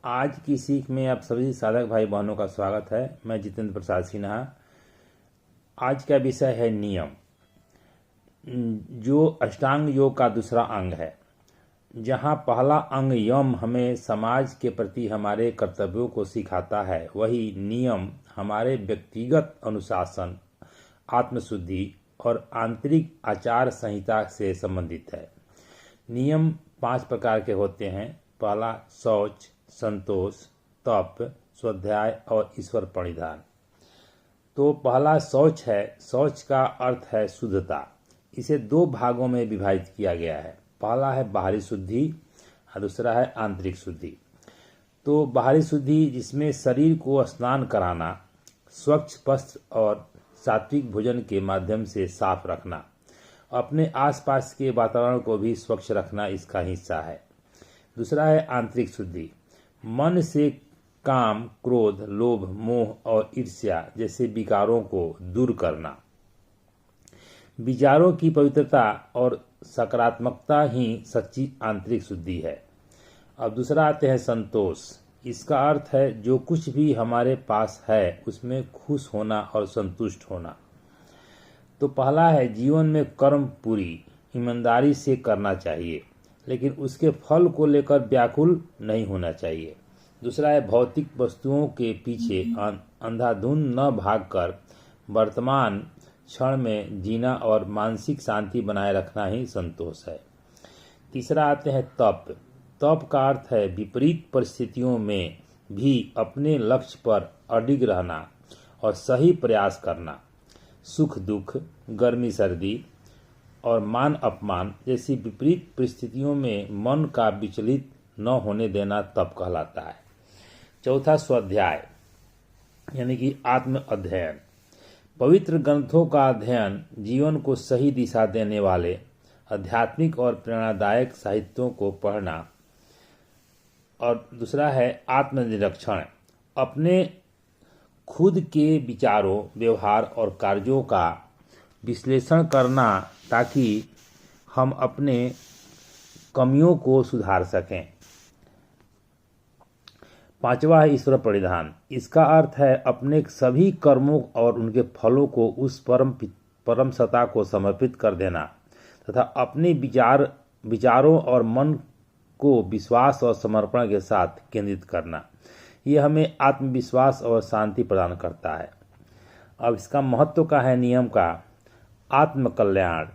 आज की सीख में आप सभी साधक भाई बहनों का स्वागत है। मैं जितेंद्र प्रसाद सिन्हा। आज का विषय है नियम, जो अष्टांग योग का दूसरा अंग है। जहां पहला अंग यम हमें समाज के प्रति हमारे कर्तव्यों को सिखाता है, वही नियम हमारे व्यक्तिगत अनुशासन, आत्मशुद्धि और आंतरिक आचार संहिता से संबंधित है। नियम 5 प्रकार के होते हैं। पहला शौच, संतोष, तप, स्वाध्याय और ईश्वर प्रणिधान। तो पहला शौच है। शौच का अर्थ है शुद्धता। इसे 2 भागों में विभाजित किया गया है। पहला है बाहरी शुद्धि और दूसरा है आंतरिक शुद्धि। तो बाहरी शुद्धि जिसमें शरीर को स्नान कराना, स्वच्छ वस्त्र और सात्विक भोजन के माध्यम से साफ रखना, अपने आसपास के वातावरण को भी स्वच्छ रखना इसका हिस्सा है। दूसरा है आंतरिक शुद्धि। मन से काम, क्रोध, लोभ, मोह और ईर्ष्या जैसे विकारों को दूर करना। विचारों की पवित्रता और सकारात्मकता ही सच्ची आंतरिक शुद्धि है। अब दूसरा आते हैं संतोष। इसका अर्थ है जो कुछ भी हमारे पास है उसमें खुश होना और संतुष्ट होना। तो पहला है जीवन में कर्म पूरी ईमानदारी से करना चाहिए, लेकिन उसके फल को लेकर व्याकुल नहीं होना चाहिए। दूसरा है भौतिक वस्तुओं के पीछे अंधाधुंध न भागकर वर्तमान क्षण में जीना और मानसिक शांति बनाए रखना ही संतोष है। तीसरा आते हैं तप। तप का अर्थ है विपरीत परिस्थितियों में भी अपने लक्ष्य पर अडिग रहना और सही प्रयास करना। सुख दुख, गर्मी सर्दी और मान अपमान जैसी विपरीत परिस्थितियों में मन का विचलित न होने देना तप कहलाता है। चौथा स्वाध्याय यानी कि आत्म अध्ययन। पवित्र ग्रंथों का अध्ययन, जीवन को सही दिशा देने वाले आध्यात्मिक और प्रेरणादायक साहित्यों को पढ़ना। और दूसरा है आत्मनिरीक्षण। अपने खुद के विचारों, व्यवहार और कार्यों का विश्लेषण करना ताकि हम अपने कमियों को सुधार सकें। पांचवा है ईश्वर प्रणिधान। इसका अर्थ है अपने सभी कर्मों और उनके फलों को उस परम सत्ता को समर्पित कर देना तथा अपने विचारों और मन को विश्वास और समर्पण के साथ केंद्रित करना। यह हमें आत्मविश्वास और शांति प्रदान करता है। अब इसका महत्व का है नियम का आत्मकल्याण।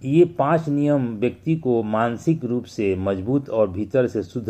ये 5 नियम व्यक्ति को मानसिक रूप से मजबूत और भीतर से शुद्ध